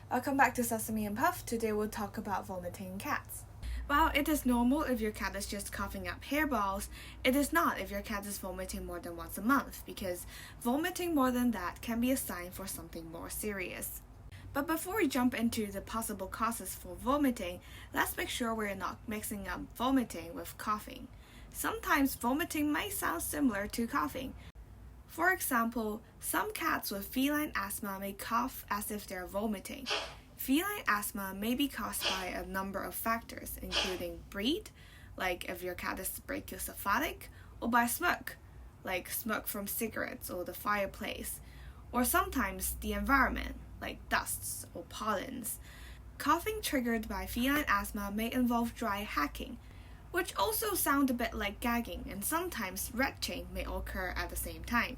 Welcome back to Sesame and Puff. Today we'll talk about vomiting in cats. While it is normal if your cat is just coughing up hairballs, it is not if your cat is vomiting more than once a month, because vomiting more than that can be a sign for something more serious. But before we jump into the possible causes for vomiting, let's make sure we're not mixing up vomiting with coughing. Sometimes vomiting might sound similar to coughing. For example, some cats with feline asthma may cough as if they're vomiting. Feline asthma may be caused by a number of factors, including breed, like if your cat is brachycephalic, or by smoke, like smoke from cigarettes or the fireplace, or sometimes the environment, like dusts or pollens. Coughing triggered by feline asthma may involve dry hacking, which also sound a bit like gagging, and sometimes retching may occur at the same time.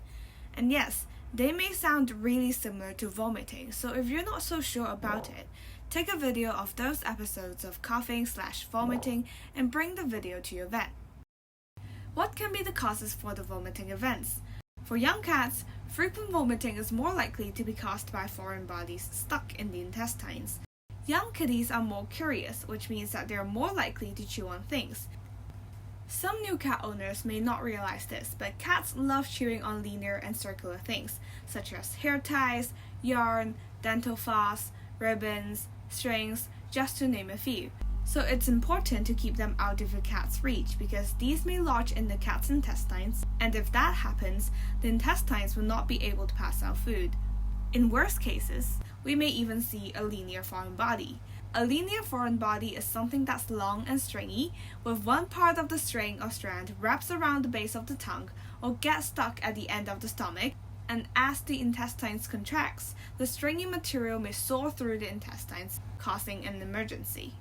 And yes, they may sound really similar to vomiting, so if you're not so sure about it, take a video of those episodes of coughing/vomiting and bring the video to your vet. What can be the causes for the vomiting events? For young cats, frequent vomiting is more likely to be caused by foreign bodies stuck in the intestines. Young kitties are more curious, which means that they are more likely to chew on things. Some new cat owners may not realize this, but cats love chewing on linear and circular things, such as hair ties, yarn, dental floss, ribbons, strings, just to name a few. So it's important to keep them out of your cat's reach, because these may lodge in the cat's intestines, and if that happens, the intestines will not be able to pass out food. In worst cases, we may even see a linear foreign body. A linear foreign body is something that's long and stringy, with one part of the string or strand wraps around the base of the tongue or gets stuck at the end of the stomach, and as the intestines contracts, the stringy material may soar through the intestines, causing an emergency.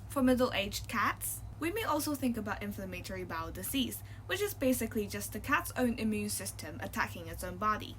For middle-aged cats, we may also think about inflammatory bowel disease, which is basically just the cat's own immune system attacking its own body.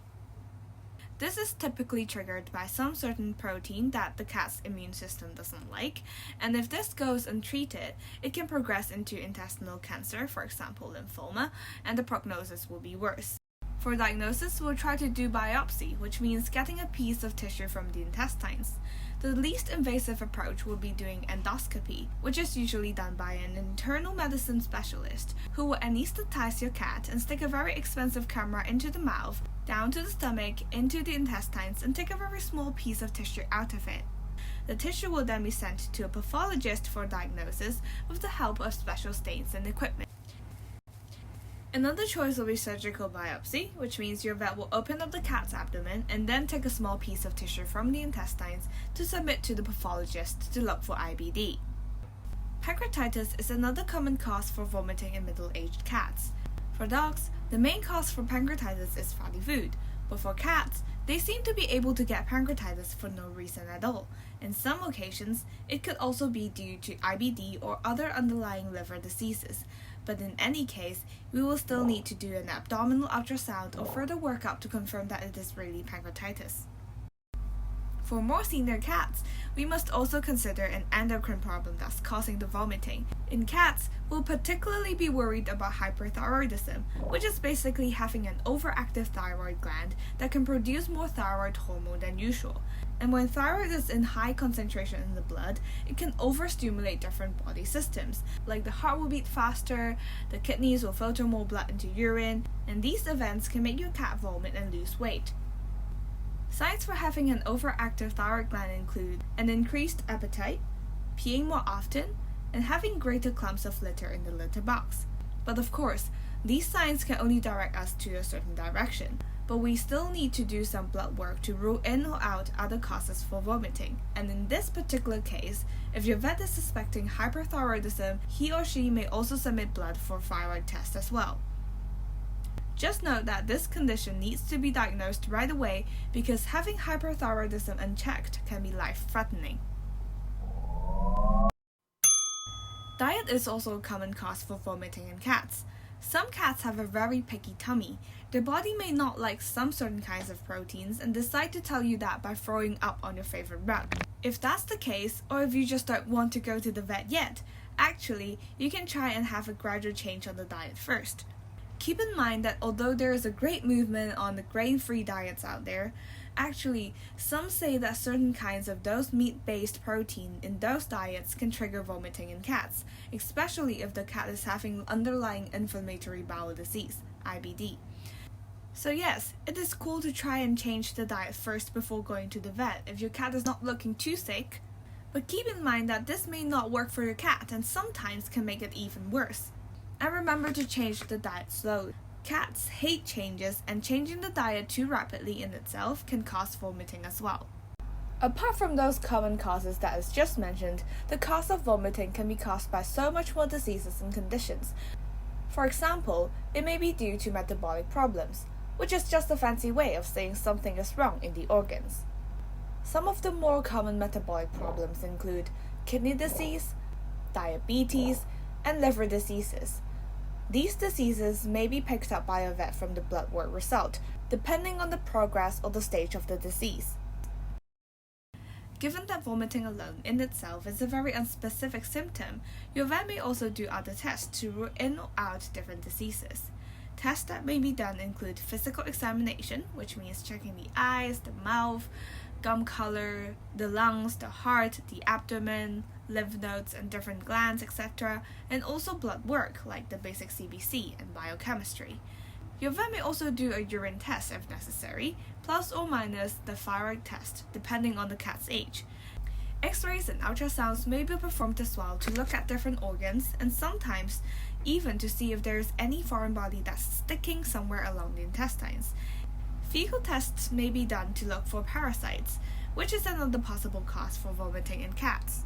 This is typically triggered by some certain protein that the cat's immune system doesn't like, and if this goes untreated, it can progress into intestinal cancer, for example lymphoma, and the prognosis will be worse. For diagnosis, we'll try to do biopsy, which means getting a piece of tissue from the intestines. The least invasive approach will be doing endoscopy, which is usually done by an internal medicine specialist who will anesthetize your cat and stick a very expensive camera into the mouth, down to the stomach, into the intestines, and take a very small piece of tissue out of it. The tissue will then be sent to a pathologist for diagnosis with the help of special stains and equipment. Another choice will be surgical biopsy, which means your vet will open up the cat's abdomen and then take a small piece of tissue from the intestines to submit to the pathologist to look for IBD. Pancreatitis is another common cause for vomiting in middle-aged cats. For dogs, the main cause for pancreatitis is fatty food, but for cats, they seem to be able to get pancreatitis for no reason at all. In some occasions, it could also be due to IBD or other underlying liver diseases, but in any case, we will still need to do an abdominal ultrasound or further workup to confirm that it is really pancreatitis. For more senior cats, we must also consider an endocrine problem that's causing the vomiting. In cats, we'll particularly be worried about hyperthyroidism, which is basically having an overactive thyroid gland that can produce more thyroid hormone than usual. And when thyroid is in high concentration in the blood, it can overstimulate different body systems, like the heart will beat faster, the kidneys will filter more blood into urine, and these events can make your cat vomit and lose weight. Signs for having an overactive thyroid gland include an increased appetite, peeing more often, and having greater clumps of litter in the litter box. But of course, these signs can only direct us to a certain direction, but we still need to do some blood work to rule in or out other causes for vomiting. And in this particular case, if your vet is suspecting hyperthyroidism, he or she may also submit blood for thyroid tests as well. Just note that this condition needs to be diagnosed right away, because having hyperthyroidism unchecked can be life-threatening. Diet is also a common cause for vomiting in cats. Some cats have a very picky tummy. Their body may not like some certain kinds of proteins and decide to tell you that by throwing up on your favorite rug. If that's the case, or if you just don't want to go to the vet yet, actually, you can try and have a gradual change on the diet first. Keep in mind that although there is a great movement on the grain-free diets out there, Actually, some say that certain kinds of those meat-based protein in those diets can trigger vomiting in cats, especially if the cat is having underlying inflammatory bowel disease, IBD. So yes, it is cool to try and change the diet first before going to the vet if your cat is not looking too sick. But keep in mind that this may not work for your cat and sometimes can make it even worse. And remember to change the diet slowly. Cats hate changes, and changing the diet too rapidly in itself can cause vomiting as well. Apart from those common causes that is just mentioned, the cause of vomiting can be caused by so much more diseases and conditions. For example, it may be due to metabolic problems, which is just a fancy way of saying something is wrong in the organs. Some of the more common metabolic problems include kidney disease, diabetes, and liver diseases. These diseases may be picked up by a vet from the blood work result, depending on the progress or the stage of the disease. Given that vomiting alone in itself is a very unspecific symptom, your vet may also do other tests to rule in or out different diseases. Tests that may be done include physical examination, which means checking the eyes, the mouth, gum color, the lungs, the heart, the abdomen, lymph nodes and different glands, etc., and also blood work like the basic CBC and biochemistry. Your vet may also do a urine test if necessary, plus or minus the thyroid test, depending on the cat's age. X-rays and ultrasounds may be performed as well to look at different organs and sometimes even to see if there is any foreign body that's sticking somewhere along the intestines. Fecal tests may be done to look for parasites, which is another possible cause for vomiting in cats.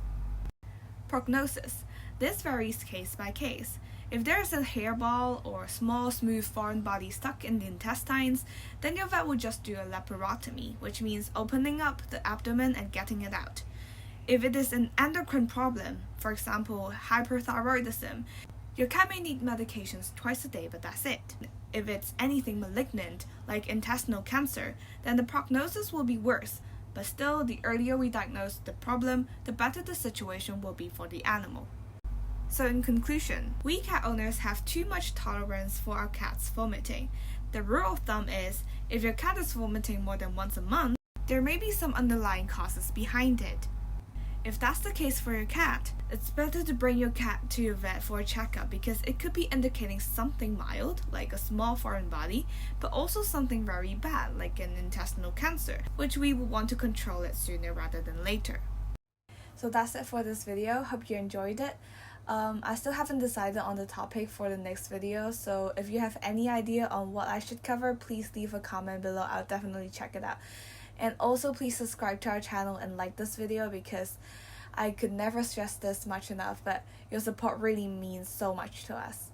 Prognosis. This varies case by case. If there is a hairball or small smooth foreign body stuck in the intestines, then your vet will just do a laparotomy, which means opening up the abdomen and getting it out. If it is an endocrine problem, for example hyperthyroidism, your cat may need medications twice a day, but that's it. If it's anything malignant, like intestinal cancer, then the prognosis will be worse, but still, the earlier we diagnose the problem, the better the situation will be for the animal. So in conclusion, we cat owners have too much tolerance for our cats vomiting. The rule of thumb is, if your cat is vomiting more than once a month, there may be some underlying causes behind it. If that's the case for your cat, it's better to bring your cat to your vet for a checkup because it could be indicating something mild, like a small foreign body, but also something very bad, like an intestinal cancer, which we will want to control it sooner rather than later. So that's it for this video. Hope you enjoyed it. I still haven't decided on the topic for the next video, so if you have any idea on what I should cover, please leave a comment below. I'll definitely check it out. And also please subscribe to our channel and like this video because I could never stress this much enough, but your support really means so much to us.